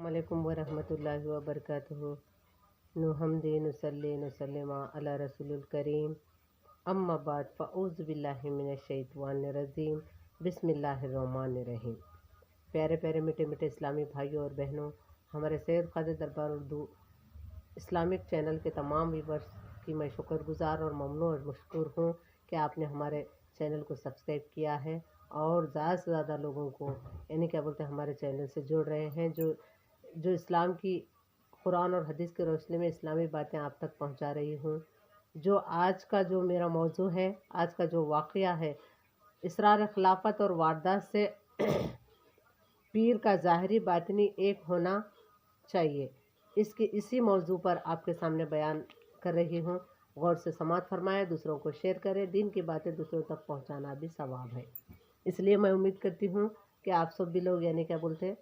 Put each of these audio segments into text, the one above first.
अस्सलामुअलैकुम वरहमतुल्लाहि वबरकातुहू। नुहम्दी नुसल्ली नुसल्लिम अला रसूलिल करीम, अम्मा बाद फ़अऊज़ु बिल्लाहि मिनश शैतानिर रजीम, बिस्मिल्लाहिर रहमानिर रहीम। प्यारे प्यारे मीठे मीठे इस्लामी भाइयों और बहनों, हमारे सैयद क़ादिर दरबार उर्दू इस्लामिक चैनल के तमाम व्यूअर्स की मैं शुक्रगुज़ार और ममनून और मशकूर हूँ कि आपने हमारे चैनल को सब्सक्राइब किया है और ज़्यादा से ज़्यादा लोगों को यानी क्या बोलते हैं हमारे चैनल से जुड़ रहे हैं, जो इस्लाम की कुरान और हदीस की रोशनी में इस्लामी बातें आप तक पहुंचा रही हूँ। जो आज का जो मेरा मौजू है, आज का जो वाक़या है, इसरार खिलाफत और वारदात से पीर का ज़ाहरी बातिनी एक होना चाहिए, इसी मौजू पर आपके सामने बयान कर रही हूँ। गौर से समाअत फरमाएं, दूसरों को शेयर करें। दीन की बातें दूसरों तक पहुँचाना भी सवाब है, इसलिए मैं उम्मीद करती हूँ कि आप सब भी लोग यानी क्या बोलते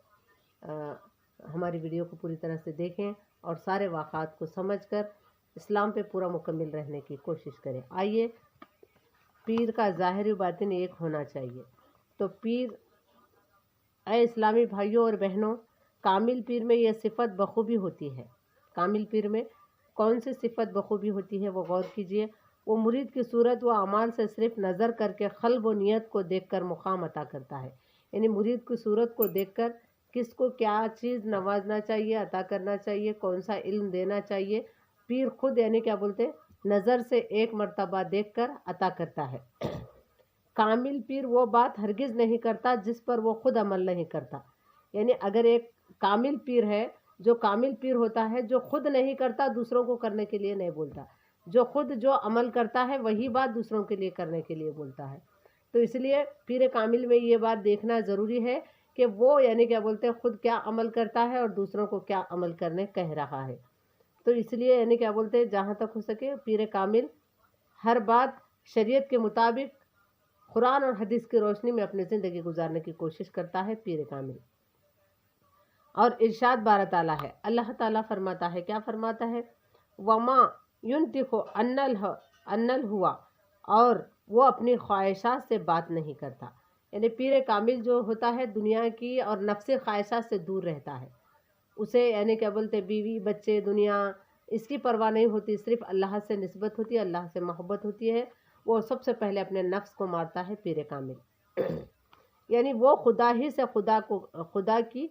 हमारी वीडियो को पूरी तरह से देखें और सारे वाक़ात को समझकर इस्लाम पे पूरा मुकम्मल रहने की कोशिश करें। आइए, पीर का ज़ाहिर बातिन एक होना चाहिए। तो पीर, ऐ इस्लामी भाइयों और बहनों, कामिल पीर में यह सिफ़त बखूबी होती है। कामिल पीर में कौन सी सिफ़त बखूबी होती है वो गौर कीजिए। वो मुरीद की सूरत व अमाल से सिर्फ नज़र करके क़ल्ब व नियत को देखकर मुक़ाम अता करता है। यानी मुरीद की सूरत को देखकर किसको क्या चीज़ नवाजना चाहिए, अता करना चाहिए, कौन सा इल्म देना चाहिए, पीर खुद यानी क्या बोलते नज़र से एक मर्तबा देखकर अता करता है। कामिल पीर वो बात हरगिज़ नहीं करता जिस पर वो खुद अमल नहीं करता। यानी अगर एक कामिल पीर है, जो कामिल पीर होता है, जो खुद नहीं करता, दूसरों को करने के लिए नहीं बोलता, जो खुद जो अमल करता है वही बात दूसरों के लिए करने के लिए बोलता है। तो इसलिए पीर कामिल में ये बात देखना ज़रूरी है कि वो यानी क्या बोलते हैं खुद क्या अमल करता है और दूसरों को क्या अमल करने कह रहा है। तो इसलिए यानी क्या बोलते हैं जहाँ तक हो सके पीर कामिल हर बात शरीयत के मुताबिक कुरान और हदीस की रोशनी में अपनी ज़िंदगी गुजारने की कोशिश करता है पीर कामिल। और इरशाद बारह ताला है, अल्लाह ताला फरमाता है, क्या फरमाता है, वमा युनतिखु अन्नल हुआ, और वो अपनी ख्वाहिशात से बात नहीं करता। यानी पीर कामिल जो होता है दुनिया की और नफ्सी ख्वाहिशात से दूर रहता है। उसे यानी क्या बोलते बीवी बच्चे दुनिया इसकी परवाह नहीं होती, सिर्फ अल्लाह से निस्बत होती है, अल्लाह से मोहब्बत होती है। वो सबसे पहले अपने नफ्स को मारता है पीर कामिल। यानी वो खुदा ही से खुदा की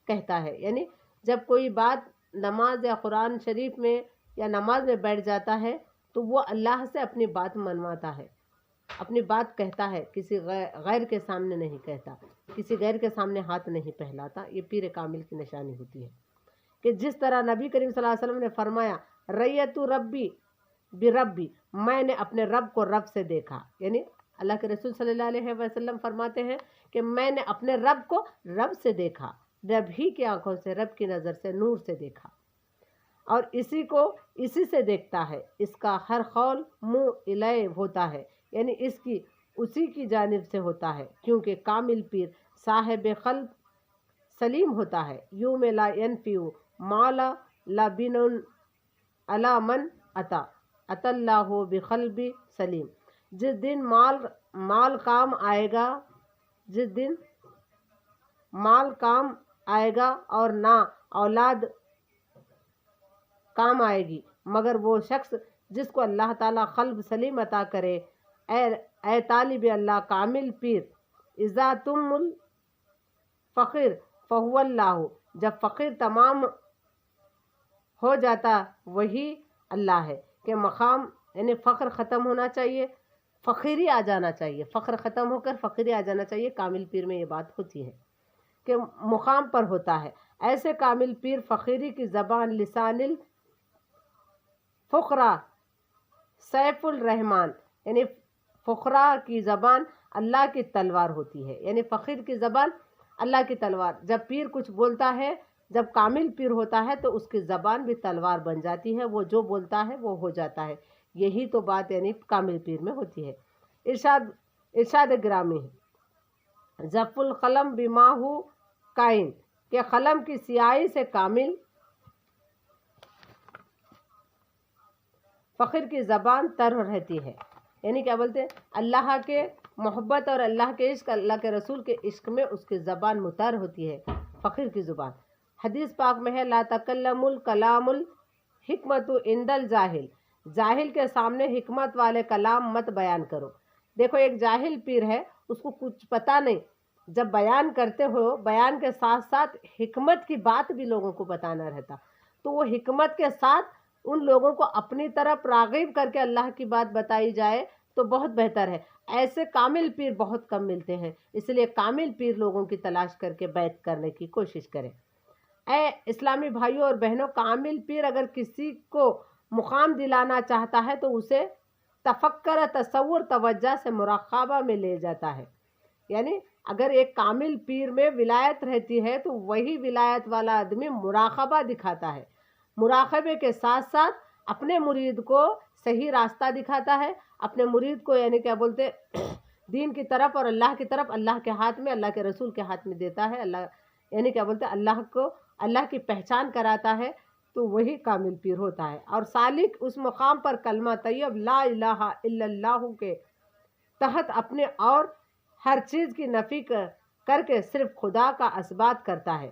कहता है। यानी जब कोई बात नमाज या कुरान शरीफ में या नमाज में बैठ जाता है तो वो अल्लाह से अपनी बात मनवाता है, अपनी बात कहता है, किसी गैर के सामने नहीं कहता, किसी गैर के सामने हाथ नहीं फैलाता। ये पीर कामिल की निशानी होती है कि जिस तरह नबी करीम सल्लल्लाहु अलैहि वसल्लम ने फरमाया, रैयतु रब्बी बिरब्बी, मैंने अपने रब को रब से देखा। यानी अल्लाह के रसूल सल्लल्लाहु अलैहि वसल्लम फरमाते हैं कि मैंने अपने रब को रब से देखा, रब ही की आंखों से, रब की नज़र से, नूर से देखा, और इसी से देखता है। इसका हर कौल मुँह इलय होता है, यानी इसकी उसी की जानिब से होता है, क्योंकि कामिल पीर साहिब क़ल्ब सलीम होता है। यूं में ला यनफ़िउ माला ला बिनुन अला मन अतल्लाहु बिक़ल्बि सलीम। जिस दिन माल काम आएगा, जिस दिन माल काम आएगा और ना औलाद काम आएगी, मगर वो शख्स जिसको अल्लाह ताला क़ल्ब सलीम अता करे। ए तालिब अल्लाह कामिल पीर, इज़ा तुमुल फ़क़ीर फ़हुवल्लाहु, जब फ़क़ीर तमाम हो जाता वही अल्लाह है। कि मकाम यानी फ़ख्र ख़त्म होना चाहिए, फ़क़ीरी आ जाना चाहिए, फ़ख्र ख़त्म होकर फ़क़ीरी आ जाना चाहिए। कामिल पीर में ये बात होती है कि मुकाम पर होता है। ऐसे कामिल पीर फ़क़ीरी की ज़बान लिसानिल फ़ुक़रा सैफ़ुल रहमान, यानी फ़ुक़रा की ज़बान अल्लाह की तलवार होती है। यानी फ़क़ीर की ज़बान अल्लाह की तलवार। जब पीर कुछ बोलता है, जब कामिल पीर होता है तो उसकी ज़बान भी तलवार बन जाती है, वो जो बोलता है वो हो जाता है। यही तो बात यानी कामिल पीर में होती है। इरशाद ग्रामी है, ज़फ़ुल क़लम बिमाहु काइन, के क़लम की सियाही से कामिल फ़क़ीर की ज़बान तर रहती है। यानी क्या बोलते हैं, अल्लाह के मोहब्बत और अल्लाह के इश्क, अल्लाह के रसूल के इश्क में उसकी ज़बान मुतर होती है फ़क़ीर की ज़ुबान। حدیث پاک میں ہے لا تکلمل کلامل حکمت اندل جاہل، جاہل کے سامنے حکمت والے کلام مت بیان کرو۔ دیکھو ایک جاہل پیر ہے، اس کو کچھ پتہ نہیں، جب بیان کرتے ہو بیان کے ساتھ ساتھ حکمت کی بات بھی لوگوں کو بتانا رہتا، تو وہ حکمت کے ساتھ ان لوگوں کو اپنی طرف راغب کر کے اللہ کی بات بتائی جائے تو بہت بہتر ہے۔ ایسے کامل پیر بہت کم ملتے ہیں، اس لیے کامل پیر لوگوں کی تلاش کر کے بیعت کرنے کی کوشش کریں۔ اے اسلامی بھائیوں اور بہنوں، کامل پیر اگر کسی کو مقام دلانا چاہتا ہے تو اسے تفکر، تصور، توجہ سے مراقبہ میں لے جاتا ہے۔ یعنی اگر ایک کامل پیر میں ولایت رہتی ہے تو وہی ولایت والا آدمی مراقبہ دکھاتا ہے، مراقبے کے ساتھ ساتھ اپنے مرید کو صحیح راستہ دکھاتا ہے، اپنے مرید کو یعنی کیا بولتے دین کی طرف اور اللہ کی طرف، اللہ کے ہاتھ میں، اللہ کے رسول کے ہاتھ میں دیتا ہے، اللہ یعنی کیا بولتے اللہ کو، اللہ کی پہچان کراتا ہے، تو وہی کامل پیر ہوتا ہے۔ اور سالک اس مقام پر کلمہ طیب لا الہ الا اللہ کے تحت اپنے اور ہر چیز کی نفی کر کے صرف خدا کا اثبات کرتا ہے۔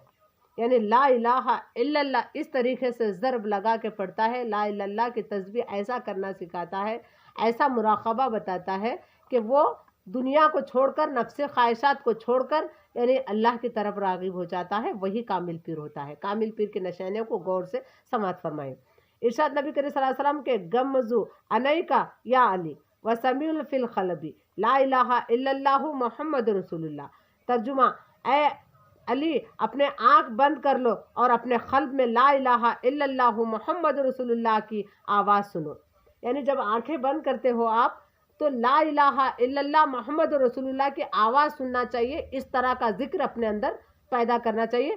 یعنی لا الہ الا اللہ اس طریقے سے ضرب لگا کے پڑھتا ہے، لا الہ الا اللہ کی تسبیح ایسا کرنا سکھاتا ہے، ایسا مراقبہ بتاتا ہے کہ وہ دنیا کو چھوڑ کر، نفس خواہشات کو چھوڑ کر یعنی اللہ کی طرف راغب ہو جاتا ہے، وہی کامل پیر ہوتا ہے۔ کامل پیر کی نشانیوں کو غور سے سماعت فرمائیں۔ ارشاد نبی کریم صلی اللہ علیہ وسلم کے گمزو انیکا یا علی وسمیع فی القلب لا الہ الا اللہ محمد رسول اللہ۔ ترجمہ، اے علی اپنے آنکھ بند کر لو اور اپنے قلب میں لا الہ الا اللہ محمد رسول اللہ کی آواز سنو۔ یعنی جب آنکھیں بند کرتے ہو آپ تو لا الہ الا اللہ محمد رسول اللہ کی آواز سننا چاہیے، اس طرح کا ذکر اپنے اندر پیدا کرنا چاہیے۔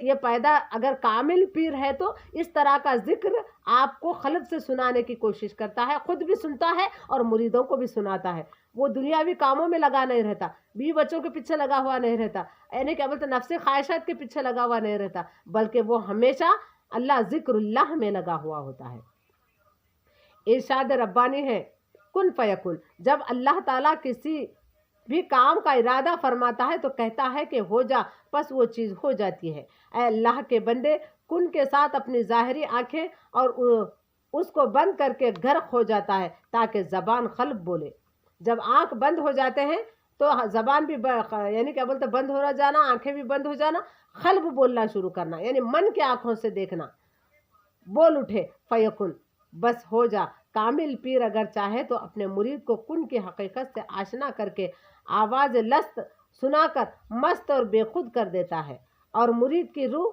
یہ پیدا اگر کامل پیر ہے تو اس طرح کا ذکر آپ کو قلب سے سنانے کی کوشش کرتا ہے، خود بھی سنتا ہے اور مریدوں کو بھی سناتا ہے۔ وہ دنیاوی کاموں میں لگا نہیں رہتا، بیوی بچوں کے پیچھے لگا ہوا نہیں رہتا، یعنی کیا بولتے نفسی خواہشات کے پیچھے لگا ہوا نہیں رہتا، بلکہ وہ ہمیشہ اللہ ذکر اللہ میں لگا ہوا ہوتا ہے۔ ارشاد ربانی ہے کن فیکن، جب اللہ تعالیٰ کسی بھی کام کا ارادہ فرماتا ہے تو کہتا ہے کہ ہو جا، پس وہ چیز ہو جاتی ہے۔ اے اللہ کے بندے، کن کے ساتھ اپنی ظاہری آنکھیں اور اس کو بند کر کے غرق ہو جاتا ہے تاکہ زبان قلب بولے۔ جب آنکھ بند ہو جاتے ہیں تو زبان بھی یعنی کیا بولتے بند ہو جانا، آنکھیں بھی بند ہو جانا، قلب بولنا شروع کرنا، یعنی من کے آنکھوں سے دیکھنا، بول اٹھے فیکن، بس ہو جا۔ کامل پیر اگر چاہے تو اپنے مرید کو کن کی حقیقت سے آشنا کر کے آواز لست سنا کر مست اور بے خود کر دیتا ہے، اور مرید کی روح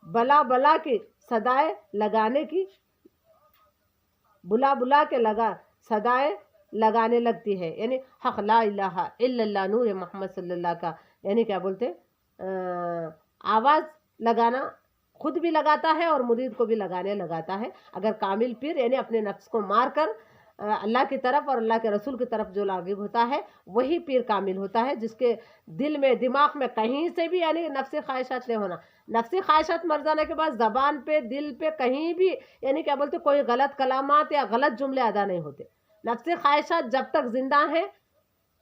بلا بلا کی صدائے لگانے کی بلا کے صدائے لگانے لگتی ہے۔ یعنی حق لا الہ الا اللہ نور محمد صلی اللہ کا یعنی کیا بولتے آواز لگانا خود بھی لگاتا ہے اور مرید کو بھی لگانے لگاتا ہے۔ اگر کامل پیر یعنی اپنے نفس کو مار کر اللہ کی طرف اور اللہ کے رسول کی طرف جو راغب ہوتا ہے وہی پیر کامل ہوتا ہے، جس کے دل میں دماغ میں کہیں سے بھی یعنی نفسی خواہشات نہیں ہونا۔ نفسی خواہشات مر جانے کے بعد زبان پہ، دل پہ کہیں بھی یعنی کیا بولتے کوئی غلط کلامات یا غلط جملے ادا نہیں ہوتے۔ نفسی خواہشات جب تک زندہ ہیں،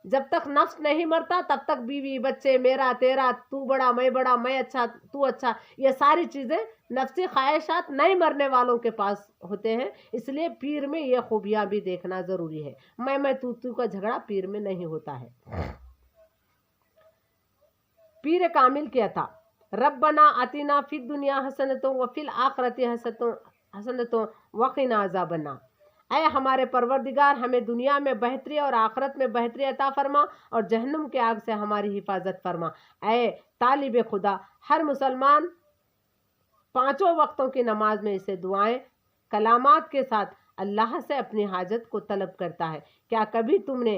جب تک نفس نہیں مرتا تب تک بیوی بچے، میرا تیرا، تو بڑا میں اچھا تو اچھا، یہ ساری چیزیں نفسی خواہشات نہیں مرنے والوں کے پاس ہوتے ہیں۔ اس لیے پیر میں یہ خوبیاں بھی دیکھنا ضروری ہے۔ میں تو کا جھگڑا پیر میں نہیں ہوتا ہے۔ پیر کامل کیا تھا؟ ربنا آتنا فی الدنیا حسنۃ وفی الآخرۃ حسنۃ وقنا عذاب النار۔ اے ہمارے پروردگار، ہمیں دنیا میں بہتری اور آخرت میں بہتری عطا فرما اور جہنم کے آگ سے ہماری حفاظت فرما۔ اے طالب خدا، ہر مسلمان 5 وقتوں کی نماز میں اسے دعائیں کلامات کے ساتھ اللہ سے اپنی حاجت کو طلب کرتا ہے۔ کیا کبھی تم نے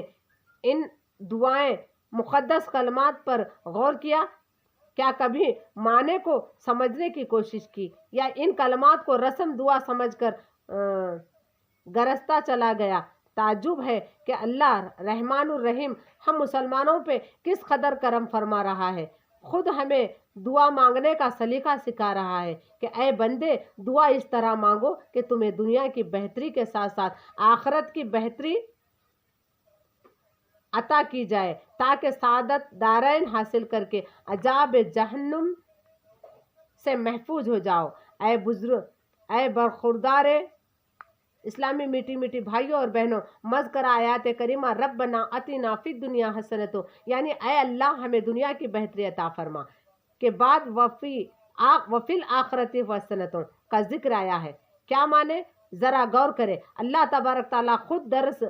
ان دعائیں مقدس کلمات پر غور کیا؟ کیا کبھی معنی کو سمجھنے کی کوشش کی یا ان کلمات کو رسم دعا سمجھ کر گرستا چلا گیا؟ تعجب ہے کہ اللہ رحمان الرحیم ہم مسلمانوں پہ کس قدر کرم فرما رہا ہے، خود ہمیں دعا مانگنے کا سلیقہ سکھا رہا ہے کہ اے بندے، دعا اس طرح مانگو کہ تمہیں دنیا کی بہتری کے ساتھ ساتھ آخرت کی بہتری عطا کی جائے، تاکہ سعادت دارین حاصل کر کے عذاب جہنم से महफूज हो जाओ। ऐ बुजुर्ग, ऐ बरखुरदार इस्लामी मीठी मीठी भाइयों और बहनों, मज़कर आयात करीमा रब्बना अतिना फिद दुनिया हसनतो, यानी ऐ अल्लाह हमें दुनिया की बेहतरी अता फरमा के बाद वफिल आखरती हसनतों का जिक्र आया है। क्या माने, ज़रा गौर करें। अल्लाह तबारक ताला खुद दर्स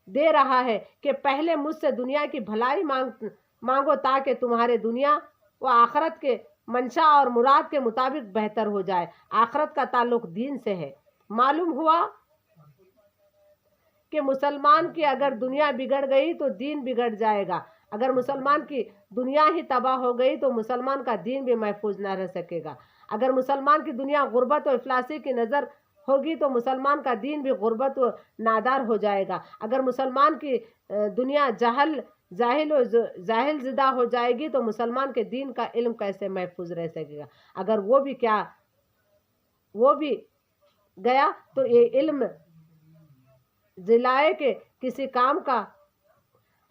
दे रहा है कि पहले मुझसे दुनिया की भलाई मांगो ताकि तुम्हारे दुनिया व आखरत के मंशा और मुराद के मुताबिक बेहतर हो जाए। आखरत का ताल्लुक दीन से है। मालूम हुआ कि मुसलमान की अगर दुनिया बिगड़ गई तो दीन बिगड़ जाएगा। अगर मुसलमान की दुनिया ही तबाह हो गई तो मुसलमान का दीन भी महफूज ना रह सकेगा। अगर मुसलमान की दुनिया गुर्बत और इफलासी की नज़र होगी तो मुसलमान का दीन भी गुर्बत व नादार हो जाएगा। अगर मुसलमान की दुनिया जाहिल ज़िदा हो जाएगी तो मुसलमान के दीन का इल्म कैसे महफूज रह सकेगा। अगर वो भी गया तो ये इल्म जिलाए के किसी काम का।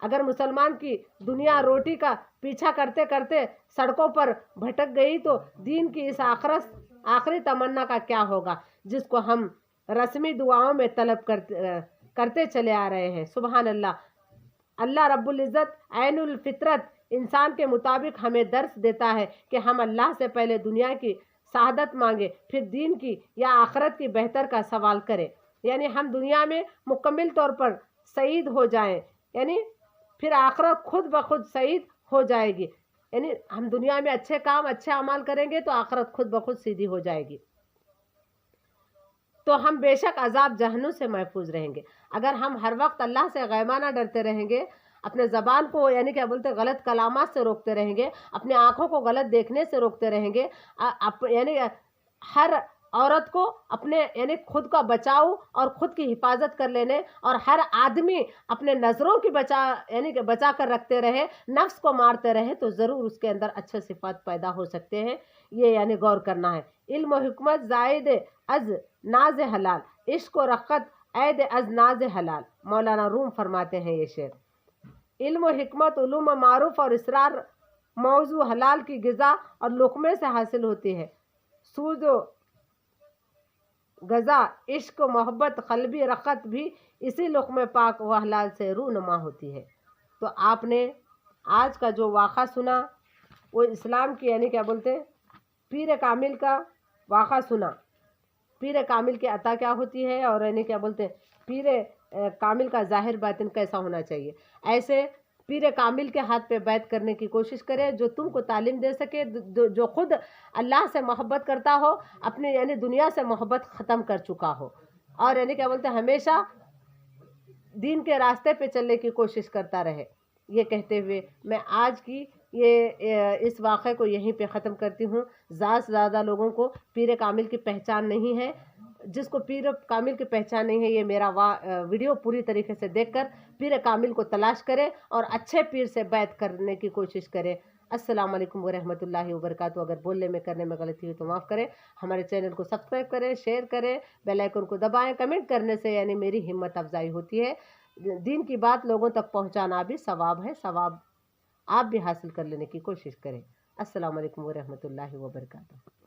अगर मुसलमान की दुनिया रोटी का पीछा करते करते सड़कों पर भटक गई तो दीन की इस आखिरी तमन्ना का क्या होगा जिसको हम रस्मी दुआओं में तलब करते चले आ रहे हैं। सुबहान अल्लाह। अल्लाह रब्बुल इज़्ज़त ऐनुल फितरत इंसान के मुताबिक हमें दर्स देता है कि हम अल्लाह से पहले दुनिया की शहादत मांगे, फिर दीन की या आखरत की बेहतर का सवाल करें। यानी हम दुनिया में मुकम्मल तौर पर सईद हो जाएं, यानी फिर आखरत खुद ब खुद सईद हो जाएगी। यानी हम दुनिया में अच्छे काम अच्छे अमाल करेंगे तो आखरत खुद ब खुद सीधी हो जाएगी। तो हम बेशक अजाब जहन्नुम से महफूज रहेंगे। अगर हम हर वक्त अल्लाह से गैमाना डरते रहेंगे, अपने ज़बान को यानी क्या बोलते गलत कलामात से रोकते रहेंगे, अपने आँखों को गलत देखने से रोकते रहेंगे, यानी हर औरत को अपने यानी खुद का बचाव और खुद की हिफाजत कर लेने, और हर आदमी अपने नज़रों की बचा कर रखते रहे, नफ्स को मारते रहे तो ज़रूर उसके अंदर अच्छे सिफात पैदा हो सकते हैं। ये यानी गौर करना है। इल्म व हिकमत ज़ायद अज नाज हलाल, इश्क व रक़त ऐद अज नाज हलाल। मौलाना रूम फरमाते हैं ये शेर। इल्म व हिकमत उलूम मारूफ और इसरार मौजू हलाल की ग़िज़ा और लुक़मे से हासिल होती है। सूद गज़ा इश्क मोहब्बत क़ल्बी रक़त भी इसी लुक़मे पाक व हलाल से रूनुमा होती है। तो आपने आज का जो वाक़ा सुना वो इस्लाम की यानी क्या बोलते हैं पीर कामिल का वाक़ा सुना। पीर कामिल की अता क्या होती है और यानी क्या बोलते हैं पीर कामिल का ज़ाहिर बातिन कैसा होना चाहिए। ऐसे पीर कामिल के हाथ पे बैत करने की कोशिश करें जो तुमको तालीम दे सके, जो खुद अल्लाह से मोहब्बत करता हो, अपने यानी दुनिया से मोहब्बत ख़त्म कर चुका हो, और यानी क्या बोलते हैं हमेशा दीन के रास्ते पे चलने की कोशिश करता रहे। ये कहते हुए मैं आज की इस वाक़े को यहीं पे ख़त्म करती हूँ। ज़्यादा से ज़्यादा लोगों को पीर कामिल की पहचान नहीं है। जिसको पीर कामिल की पहचान नहीं है, ये मेरा वीडियो पूरी तरीके से देखकर पीर कामिल को तलाश करें और अच्छे पीर से बैत करने की कोशिश करें। अस्सलाम वालेकुम वरहमतुल्लाहि वबरकातुहू। अगर बोलने में करने में गलती हुई तो माफ़ करें। हमारे चैनल को सब्सक्राइब करें, शेयर करें, बेल आइकन को दबाएं। कमेंट करने से यानी मेरी हिम्मत अफजाई होती है। दीन की बात लोगों तक पहुँचाना भी सवाब है, सवाब आप भी हासिल कर लेने की कोशिश करें। अस्सलाम वालेकुम वरहमतुल्लाहि वबरकातुहू।